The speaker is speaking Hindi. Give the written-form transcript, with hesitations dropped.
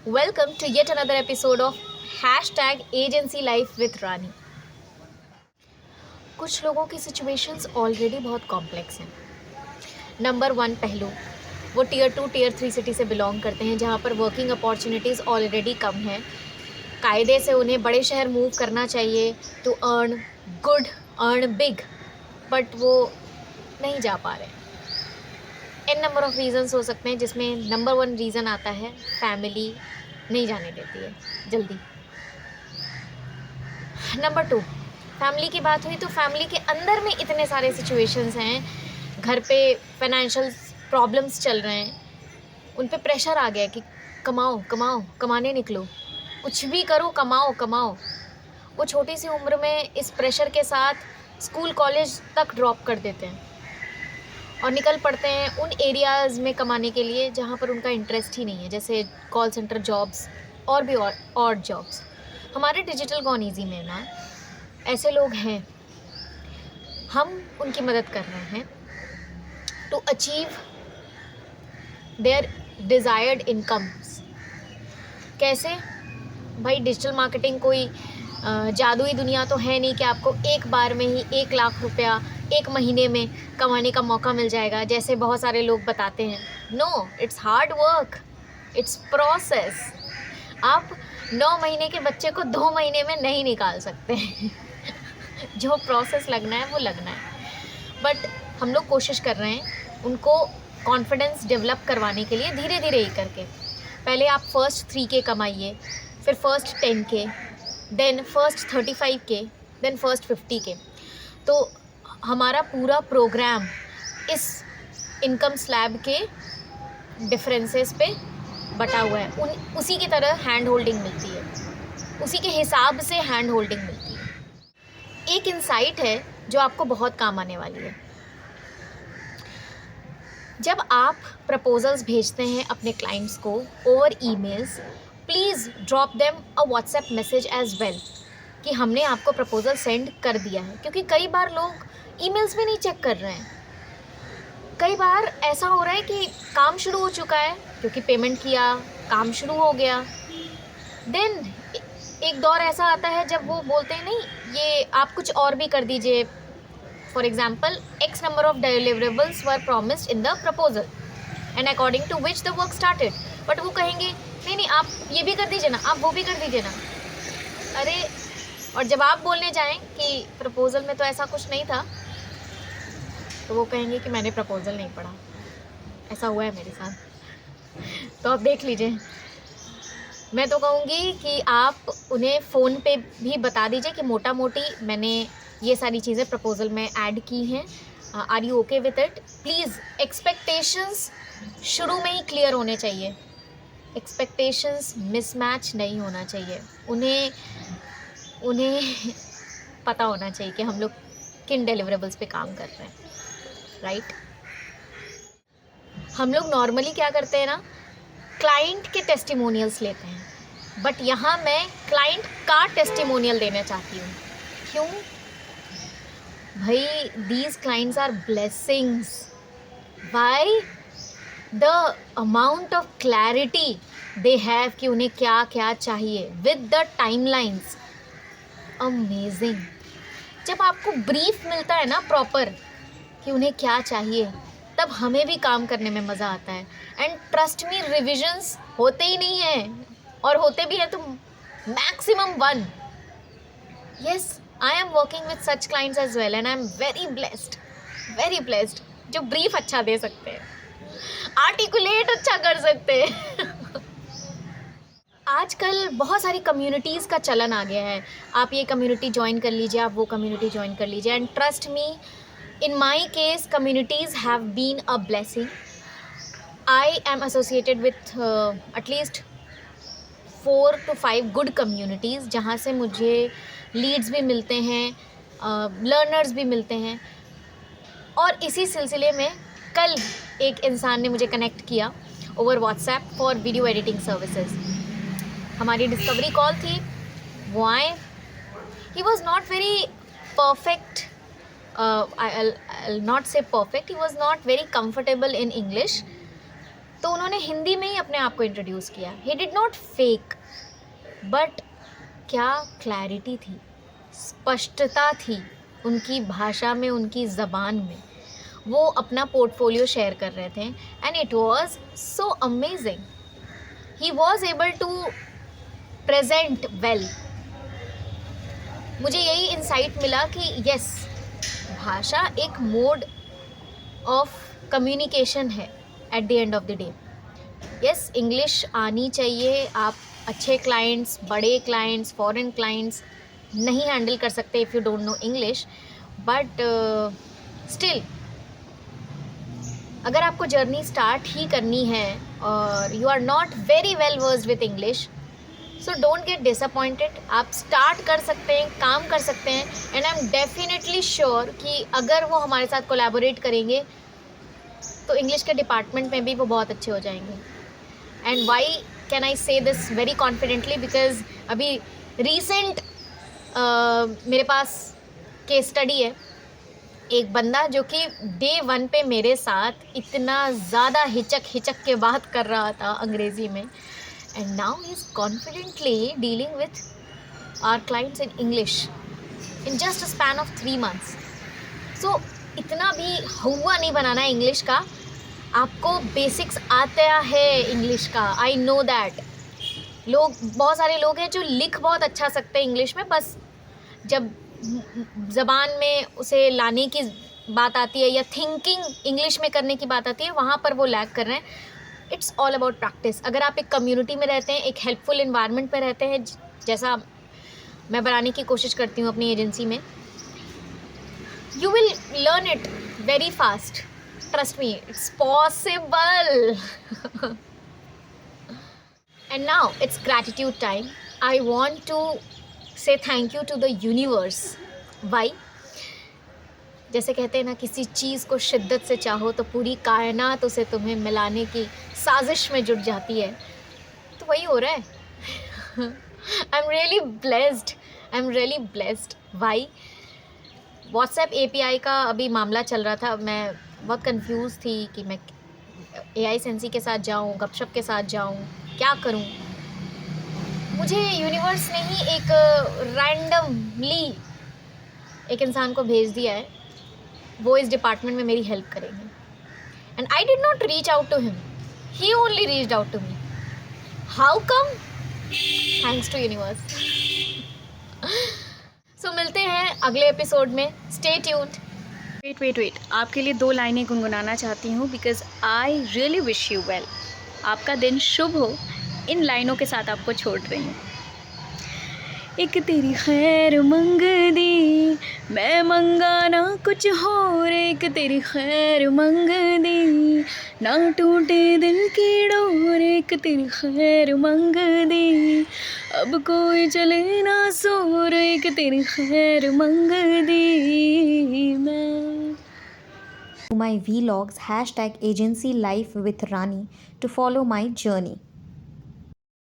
Welcome to yet another episode of #Agency Life with Rani. कुछ लोगों की सिचुएशंस ऑलरेडी बहुत कॉम्प्लेक्स हैं. नंबर 1 पहलू, वो टियर 2 टियर 3 सिटी से बिलोंग करते हैं जहाँ पर वर्किंग अपॉर्चुनिटीज़ ऑलरेडी कम हैं. कायदे से उन्हें बड़े शहर मूव करना चाहिए to earn good, earn big, but वो नहीं जा पा रहे. एन नंबर ऑफ रीज़न्स हो सकते हैं, जिसमें नंबर 1 रीज़न आता है फैमिली नहीं जाने देती है जल्दी. नंबर 2, फैमिली की बात हुई तो फैमिली के अंदर में इतने सारे सिचुएशंस हैं. घर पे फाइनेंशियल प्रॉब्लम्स चल रहे हैं, उन पे प्रेशर आ गया कि कमाओ कमाओ, कमाने निकलो, कुछ भी करो, कमाओ कमाओ. वो छोटी सी उम्र में इस प्रेशर के साथ स्कूल कॉलेज तक ड्रॉप कर देते हैं और निकल पड़ते हैं उन एरियाज़ में कमाने के लिए जहाँ पर उनका इंटरेस्ट ही नहीं है, जैसे कॉल सेंटर जॉब्स और भी और जॉब्स. हमारे डिजिटल गॉन ईजी में ना ऐसे लोग हैं, हम उनकी मदद कर रहे हैं to achieve their desired incomes. कैसे भाई? डिजिटल मार्केटिंग कोई जादुई दुनिया तो है नहीं कि आपको एक बार में ही 1 लाख रुपया एक महीने में कमाने का मौका मिल जाएगा, जैसे बहुत सारे लोग बताते हैं. No, it's hard work, it's process. आप 9 महीने के बच्चे को 2 महीने में नहीं निकाल सकते. जो प्रोसेस लगना है वो लगना है. बट हम लोग कोशिश कर रहे हैं उनको कॉन्फिडेंस डेवलप करवाने के लिए, धीरे धीरे ही करके. पहले आप फर्स्ट 3K कमाइए, फिर first 10K, then first 35K, then first 50K. तो हमारा पूरा प्रोग्राम इस इनकम स्लैब के डिफरेंसेस पे बटा हुआ है. उसी की तरह हैंड होल्डिंग मिलती है, उसी के हिसाब से हैंड होल्डिंग मिलती है. एक इंसाइट है जो आपको बहुत काम आने वाली है. जब आप प्रपोजल्स भेजते हैं अपने क्लाइंट्स को over emails, please drop them a WhatsApp message as well कि हमने आपको प्रपोज़ल सेंड कर दिया है. क्योंकि कई बार लोग ईमेल्स भी नहीं चेक कर रहे हैं. कई बार ऐसा हो रहा है कि काम शुरू हो चुका है, क्योंकि पेमेंट किया, काम शुरू हो गया. देन एक दौर ऐसा आता है जब वो बोलते हैं नहीं, ये आप कुछ और भी कर दीजिए. For example, X number of deliverables were promised in the proposal and according to which the work started. But वो कहेंगे नहीं नहीं, आप ये भी कर दीजिए ना, आप वो भी कर दीजिए ना. अरे, और जब आप बोलने जाएं कि प्रपोजल में तो ऐसा कुछ नहीं था, तो वो कहेंगे कि मैंने प्रपोजल नहीं पढ़ा. ऐसा हुआ है मेरे साथ, तो आप देख लीजिए. मैं तो कहूँगी कि आप उन्हें फ़ोन पे भी बता दीजिए कि मोटा मोटी मैंने ये सारी चीज़ें प्रपोजल में ऐड की हैं, are you okay with it. Please expectations शुरू में ही क्लियर होने चाहिए. एक्सपेक्टेशंस मिसमैच नहीं होना चाहिए. उन्हें पता होना चाहिए कि हम लोग किन डिलीवरेबल्स पे काम कर रहे हैं, राइट. हम लोग नॉर्मली क्या करते हैं ना, क्लाइंट के टेस्टिमोनियल्स लेते हैं, बट यहाँ मैं क्लाइंट का टेस्टिमोनियल देना चाहती हूँ. क्यों भाई? These clients are blessings. Why? The amount of clarity they have कि उन्हें क्या क्या चाहिए विद द टाइमलाइंस. अमेजिंग. जब आपको ब्रीफ मिलता है ना प्रॉपर कि उन्हें क्या चाहिए, तब हमें भी काम करने में मज़ा आता है. एंड ट्रस्ट मी, रिविजन्स होते ही नहीं हैं, और होते भी हैं तो maximum 1. Yes, I am working with such clients as well and I am very blessed, जो ब्रीफ अच्छा दे सकते हैं, आर्टिकुलेट अच्छा कर सकते हैं. आजकल बहुत सारी कम्युनिटीज़ का चलन आ गया है. आप ये कम्युनिटी ज्वाइन कर लीजिए, आप वो कम्युनिटी ज्वाइन कर लीजिए. And trust me, in my case communities have been a blessing. I am associated with at least 4 to 5 good communities जहाँ से मुझे leads भी मिलते हैं, learners भी मिलते हैं. और इसी सिलसिले में कल एक इंसान ने मुझे कनेक्ट किया over WhatsApp for video editing services. हमारी डिस्कवरी कॉल थी, वो आए. He was not very perfect, I'll not say perfect, he was not very comfortable in English, तो उन्होंने हिंदी में ही अपने आप को इंट्रोड्यूस किया. He did not fake, but क्या क्लैरिटी थी, स्पष्टता थी उनकी भाषा में, उनकी ज़बान में. वो अपना पोर्टफोलियो शेयर कर रहे थे and it was so amazing. He was able to present well. मुझे यही इंसाइट मिला कि यस, भाषा एक मोड ऑफ कम्युनिकेशन है at the end of the day. Yes, English आनी चाहिए. आप अच्छे क्लाइंट्स, बड़े क्लाइंट्स, फॉरेन क्लाइंट्स नहीं हैंडल कर सकते if you don't know English, but still अगर आपको जर्नी स्टार्ट ही करनी है और you are not very well versed with English, so don't get disappointed. आप स्टार्ट कर सकते हैं, काम कर सकते हैं, and I am definitely sure कि अगर वो हमारे साथ कोलैबोरेट करेंगे तो इंग्लिश के डिपार्टमेंट में भी वो बहुत अच्छे हो जाएंगे. एंड वाई कैन आई से दिस वेरी कॉन्फिडेंटली, बिकॉज अभी रिसेंट मेरे पास केस स्टडी है. एक बंदा जो कि डे 1 पे मेरे साथ इतना ज़्यादा हिचक के बात कर रहा था अंग्रेज़ी में, and now he is confidently dealing with our clients in English in just a span of 3 months. So इतना भी हुआ नहीं बनाना है इंग्लिश का. आपको बेसिक्स आता है इंग्लिश का, आई नो दैट. बहुत सारे लोग हैं जो लिख बहुत अच्छा सकते हैं इंग्लिश में, बस जब ज़बान में उसे लाने की बात आती है या थिंकिंग इंग्लिश में करने की बात आती है, वहाँ पर वो लैग कर रहे हैं. It's all about practice. अगर आप एक कम्युनिटी में रहते हैं, एक हेल्पफुल इन्वायरमेंट में रहते हैं, जैसा मैं बनाने की कोशिश करती हूँ अपनी एजेंसी में, you will learn it very fast. Trust me, it's possible. And now it's gratitude time. I want to say thank you to the universe. Why? जैसे कहते हैं ना, किसी चीज़ को शिद्दत से चाहो तो पूरी कायनात उसे तुम्हें मिलाने की साजिश में जुट जाती है. तो वही हो रहा है. I'm really blessed. I'm really blessed. Why? WhatsApp API का अभी मामला चल रहा था. मैं बहुत कंफ्यूज थी कि मैं AI सेंसी के साथ जाऊं, गपशप के साथ जाऊं, क्या करूं. मुझे यूनिवर्स ने ही एक रैंडमली एक इंसान को भेज दिया है. वो इस डिपार्टमेंट में मेरी हेल्प करेंगे. And I did not reach out to him, he only reached out to me. How come? Thanks to universe. So मिलते हैं अगले एपिसोड में. Stay tuned. वेट, आपके लिए 2 लाइनें गुनगुनाना चाहती हूँ, because I really wish you well. आपका दिन शुभ हो. इन लाइनों के साथ आपको छोड़ रही हूँ. एक तेरी खैर मंग दी, मैं मंगा ना कुछ और. एक तेरी खैर मंग दी, ना टूटे दिल की डोर. एक तेरी खैर मंग दी, अब कोई चले ना सोर. एक तेरी खैर मंग दी मैं. My vlogs #agency life with Rani to follow my journey.